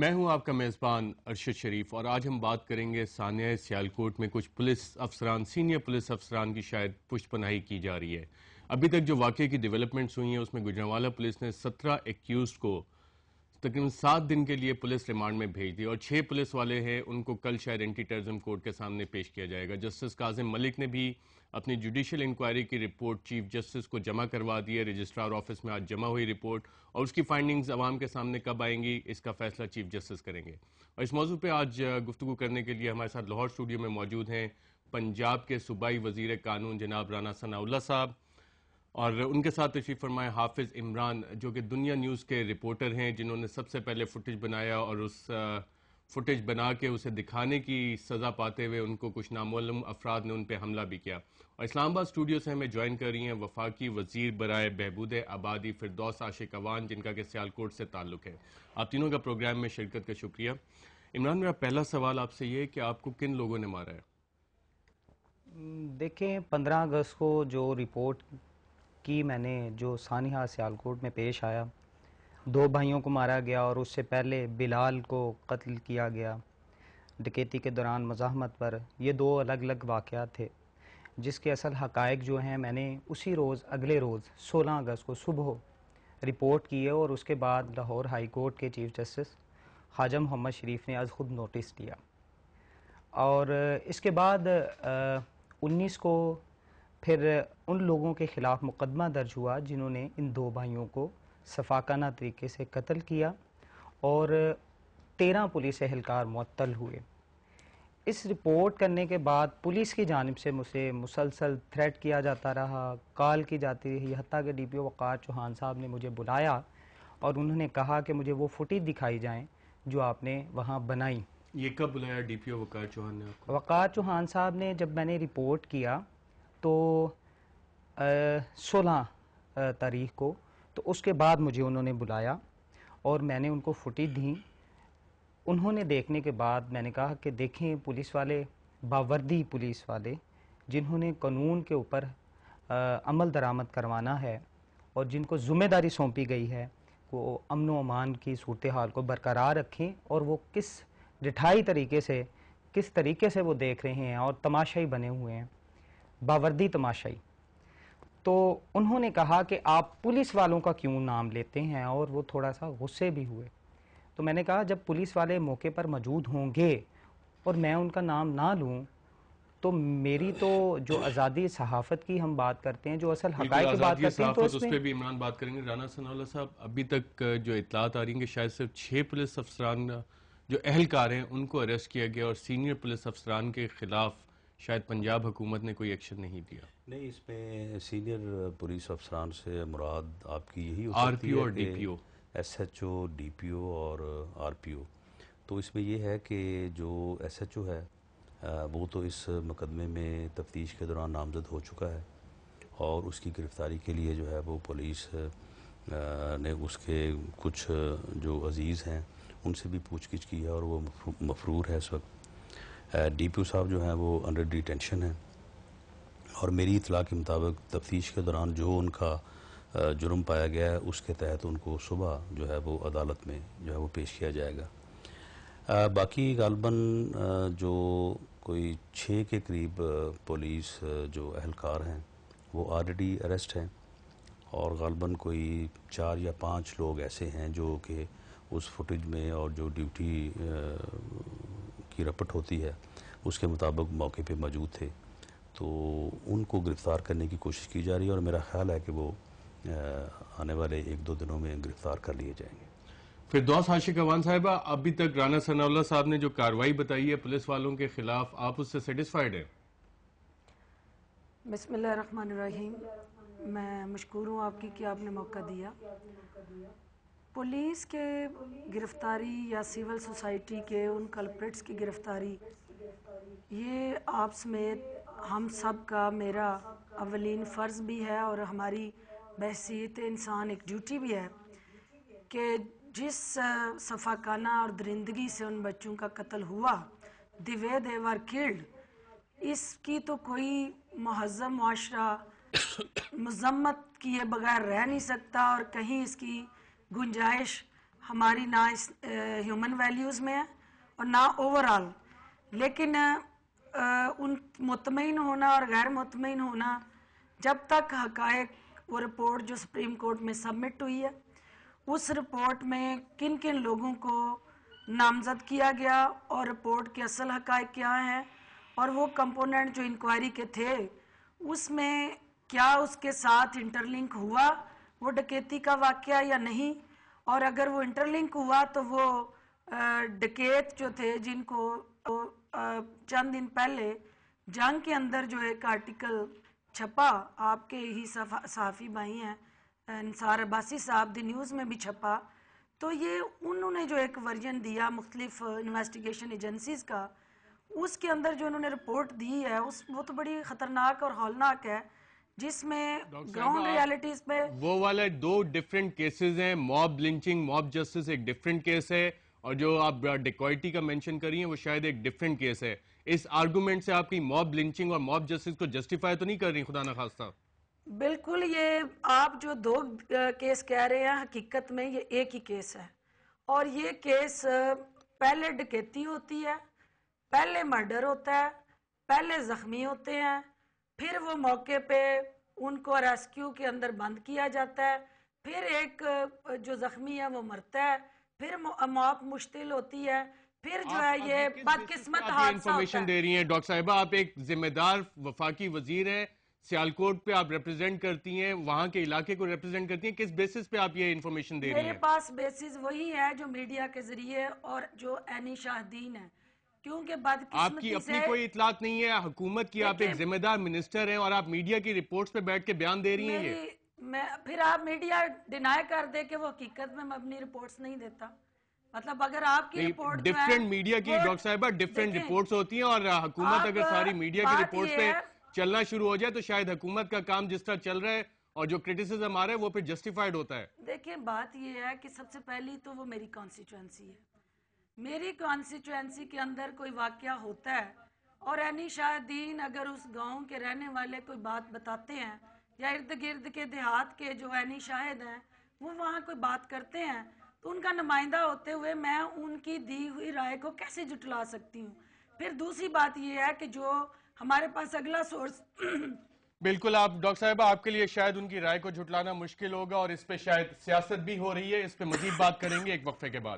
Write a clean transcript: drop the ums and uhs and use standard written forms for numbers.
میں ہوں آپ کا میزبان ارشد شریف، اور آج ہم بات کریں گے سانحہ سیالکوٹ میں کچھ پولیس افسران، سینئر پولیس افسران کی شاید پشت پناہی کی جا رہی ہے۔ ابھی تک جو واقعے کی ڈیولپمنٹس ہوئی ہیں اس میں گجرانوالہ پولیس نے 17 ایکیوزڈ کو تقریباً 7 دن کے لیے پولیس ریمانڈ میں بھیج دی، اور 6 پولیس والے ہیں ان کو کل شاید اینٹی ٹیررزم کورٹ کے سامنے پیش کیا جائے گا۔ جسٹس کاظم ملک نے بھی اپنی جوڈیشل انکوائری کی رپورٹ چیف جسٹس کو جمع کروا دی ہے۔ رجسٹرار آفس میں آج جمع ہوئی رپورٹ، اور اس کی فائنڈنگز عوام کے سامنے کب آئیں گی اس کا فیصلہ چیف جسٹس کریں گے۔ اور اس موضوع پہ آج گفتگو کرنے کے لیے ہمارے ساتھ لاہور اسٹوڈیو میں موجود ہیں پنجاب کے صوبائی وزیر قانون جناب رانا ثناء اللہ صاحب، اور ان کے ساتھ تشریف فرمائے حافظ عمران جو کہ دنیا نیوز کے رپورٹر ہیں، جنہوں نے سب سے پہلے فوٹیج بنایا اور اس فوٹیج بنا کے اسے دکھانے کی سزا پاتے ہوئے ان کو کچھ نامعلوم افراد نے ان پہ حملہ بھی کیا۔ اور اسلام آباد اسٹوڈیو سے ہمیں جوائن کر رہی ہیں وفاقی وزیر برائے بہبود آبادی فردوس عاشق اوان، جن کا کہ سیالکوٹ سے تعلق ہے۔ آپ تینوں کا پروگرام میں شرکت کا شکریہ۔ عمران، میرا پہلا سوال آپ سے یہ ہے کہ آپ کو کن لوگوں نے مارا ہے؟ دیکھیں 15 اگست کو جو رپورٹ کی میں نے، جو سانحہ سیالکوٹ میں پیش آیا، 2 بھائیوں کو مارا گیا اور اس سے پہلے بلال کو قتل کیا گیا ڈکیتی کے دوران مزاحمت پر، یہ 2 الگ الگ واقعات تھے جس کے اصل حقائق جو ہیں میں نے اسی روز اگلے روز 16 اگست کو صبح رپورٹ کی ہے، اور اس کے بعد لاہور ہائی کورٹ کے چیف جسٹس خواجہ محمد شریف نے از خود نوٹس دیا، اور اس کے بعد 19 کو پھر ان لوگوں کے خلاف مقدمہ درج ہوا جنہوں نے ان 2 بھائیوں کو شفاقانہ طریقے سے قتل کیا، اور 13 پولیس اہلکار معطل ہوئے۔ اس رپورٹ کرنے کے بعد پولیس کی جانب سے مجھے مسلسل تھریٹ کیا جاتا رہا، کال کی جاتی رہی، حتیٰ کہ ڈی پی او وقار چوہان صاحب نے مجھے بلایا اور انہوں نے کہا کہ مجھے وہ فوٹیج دکھائی جائیں جو آپ نے وہاں بنائی۔ یہ کب بلایا ڈی پی او وقار چوہان نے آپ کو؟ وقار چوہان صاحب نے جب میں نے رپورٹ کیا تو 16 تاریخ کو، تو اس کے بعد مجھے انہوں نے بلایا اور میں نے ان کو فوٹیج دی۔ انہوں نے دیکھنے کے بعد میں نے کہا کہ دیکھیں پولیس والے، باوردی پولیس والے جنہوں نے قانون کے اوپر عمل درآمد کروانا ہے اور جن کو ذمہ داری سونپی گئی ہے، وہ امن و امان کی صورتحال کو برقرار رکھیں، اور وہ کس ڈٹھائی طریقے سے، کس طریقے سے وہ دیکھ رہے ہیں اور تماشائی بنے ہوئے ہیں، باوردی تماشائی۔ تو انہوں نے کہا کہ آپ پولیس والوں کا کیوں نام لیتے ہیں، اور وہ تھوڑا سا غصے بھی ہوئے۔ تو میں نے کہا جب پولیس والے موقع پر موجود ہوں گے اور میں ان کا نام نہ لوں تو میری تو جو آزادی صحافت کی ہم بات کرتے ہیں، جو اصل حقائق کی بات کرتے ہیں، تو اس پہ بھی عمران بات کریں گے۔ رانا ثناء اللہ صاحب، ابھی تک جو اطلاعات آ رہی ہیں کہ شاید صرف 6 پولیس افسران جو اہلکار ہیں ان کو اریسٹ کیا گیا، اور سینئر پولیس افسران کے خلاف شاید پنجاب حکومت نے کوئی ایکشن نہیں دیا۔ نہیں، اس میں سینئر پولیس افسران سے مراد آپ کی یہی ہو آر سکتی پی او ہے اور ڈی کہ P O, S H O, D P O اور آر پی او۔ تو اس میں یہ ہے کہ جو ایس ایچ او ہے وہ تو اس مقدمے میں تفتیش کے دوران نامزد ہو چکا ہے، اور اس کی گرفتاری کے لیے جو ہے وہ پولیس نے اس کے کچھ جو عزیز ہیں ان سے بھی پوچھ گچھ کی ہے، اور وہ مفرور ہے اس وقت۔ ڈی پی او صاحب جو ہیں وہ انڈر ڈیٹینشن ہیں، اور میری اطلاع کے مطابق تفتیش کے دوران جو ان کا جرم پایا گیا ہے اس کے تحت ان کو صبح جو ہے وہ عدالت میں جو ہے وہ پیش کیا جائے گا۔ باقی غالباً جو کوئی 6 کے قریب پولیس جو اہلکار ہیں وہ آلریڈی اریسٹ ہیں، اور غالباً کوئی 4 یا 5 لوگ ایسے ہیں جو کہ اس فوٹیج میں اور جو ڈیوٹی کی رپٹ ہوتی ہے اس کے مطابق موقع پہ موجود تھے، تو ان کو گرفتار کرنے کی کوشش کی جا رہی ہے، اور میرا خیال ہے کہ وہ آنے والے 1-2 دنوں میں گرفتار کر لیے جائیں گے۔ فردوس عاشق اوان صاحبہ، ابھی تک رانا ثناء اللہ صاحب نے جو کارروائی بتائی ہے پولیس والوں کے خلاف، آپ اس سے سیٹسفائیڈ ہیں؟ بسم اللہ الرحمن الرحیم۔ میں مشکور ہوں آپ کی کہ آپ نے موقع دیا۔ پولیس کے گرفتاری یا سول سوسائٹی کے ان کلپریٹس کی گرفتاری، یہ آپ سمیت ہم سب کا، میرا اولین فرض بھی ہے اور ہماری بحیثیت انسان ایک ڈیوٹی بھی ہے کہ جس شفاقانہ اور درندگی سے ان بچوں کا قتل ہوا، دی وے دے ور کلڈ، اس کی تو کوئی مہذب معاشرہ مذمت کیے بغیر رہ نہیں سکتا، اور کہیں اس کی گنجائش ہماری نہ اس ہیومن ویلیوز میں ہے اور نہ اوور آل. لیکن ان مطمئن ہونا اور غیر مطمئن ہونا، جب تک حقائق وہ رپورٹ جو سپریم کورٹ میں سبمٹ ہوئی ہے، اس رپورٹ میں کن کن لوگوں کو نامزد کیا گیا اور رپورٹ کے اصل حقائق کیا ہیں، اور وہ کمپوننٹ جو انکوائری کے تھے اس میں کیا اس کے ساتھ انٹر لنک ہوا وہ ڈکیتی کا واقعہ یا نہیں، اور اگر وہ انٹر لنک ہوا تو وہ ڈکیت جو تھے جن کو چند دن پہلے جنگ کے اندر جو ایک آرٹیکل چھپا، آپ کے ہی صحافی بھائی ہیں انصار عباسی صاحب، دی نیوز میں بھی چھپا، تو یہ انہوں نے جو ایک ورژن دیا مختلف انویسٹیگیشن ایجنسیز کا، اس کے اندر جو انہوں نے رپورٹ دی ہے وہ تو بڑی خطرناک اور ہولناک ہے، جس میں گراؤنڈ ریالٹیز پہ وہ والا دو ڈیفرنٹ کیسز ہیں. موب لنچنگ، موب جسٹس ایک ڈیفرنٹ کیس ہے، اور جو آپ ڈیکوائٹی کا مینشن کر رہی ہیں وہ شاید ایک ڈیفرنٹ کیس ہے. اس آرگومنٹ سے آپ کی موب لنچنگ اور موب جسٹس کو جسٹیفائی تو نہیں کر رہی خدا نخواستہ؟ بالکل، یہ آپ جو دو کیس کہہ رہے ہیں حقیقت میں یہ ایک ہی کیس ہے، اور یہ کیس پہلے ڈکیتی ہوتی ہے، پہلے مرڈر ہوتا ہے، پہلے زخمی ہوتے ہیں، پھر وہ موقع پہ ان کو ریسکیو کے اندر بند کیا جاتا ہے، پھر ایک جو زخمی ہے وہ مرتا ہے، پھر موت مشتعل ہوتی ہے، پھر جو ہے یہ بدقسمت حادثہ انفارمیشن ہوتا دے ہے. رہی ہیں ڈاکٹر صاحبہ، آپ ایک ذمہ دار وفاقی وزیر ہیں، سیالکوٹ پہ آپ ریپرزینٹ کرتی ہیں، وہاں کے علاقے کو ریپرزینٹ کرتی ہیں، کس بیسس پہ آپ یہ انفارمیشن دے رہی میرے ہیں؟ پاس بیسز وہی ہے جو میڈیا کے ذریعے اور جو عینی شاہدین ہے، کیونکہ آپ بدقسمتی کی سے اپنی کوئی اطلاعات نہیں ہے حکومت کی؟ آپ ایک ذمہ دار منسٹر ہیں اور آپ میڈیا کی رپورٹس پہ بیٹھ کے بیان دے رہی ہیں یہ؟ پھر آپ میڈیا ڈینائی کر دے کہ وہ حقیقت میں مبنی رپورٹس نہیں دیتا. مطلب اگر آپ کی رپورٹ جو ہے ڈیفرنٹ میڈیا کی ڈاکٹر صاحبہ ڈیفرنٹ رپورٹس ہوتی ہیں، اور حکومت اگر ساری میڈیا کی رپورٹس پہ چلنا شروع ہو جائے تو شاید حکومت کا کام جس طرح چل رہا ہے اور جو کرٹیسزم آ رہا ہے وہ پھر جسٹیفائڈ ہوتا ہے. دیکھیں بات یہ ہے کہ سب سے پہلی تو وہ میری کانسٹیچوئنسی ہے، میری کانسٹیچوئنسی کے اندر کوئی واقعہ ہوتا ہے اور عینی شاہدین اگر اس گاؤں کے رہنے والے کوئی بات بتاتے ہیں یا ارد گرد کے دیہات کے جو عینی شاہد ہیں وہ وہاں کوئی بات کرتے ہیں، تو ان کا نمائندہ ہوتے ہوئے میں ان کی دی ہوئی رائے کو کیسے جھٹلا سکتی ہوں؟ پھر دوسری بات یہ ہے کہ جو ہمارے پاس اگلا سورس بالکل، آپ ڈاکٹر صاحبہ آپ کے لیے شاید ان کی رائے کو جھٹلانا مشکل ہوگا، اور اس پہ شاید سیاست بھی ہو رہی ہے، اس پہ مزید بات کریں گے ایک وقفے کے بعد.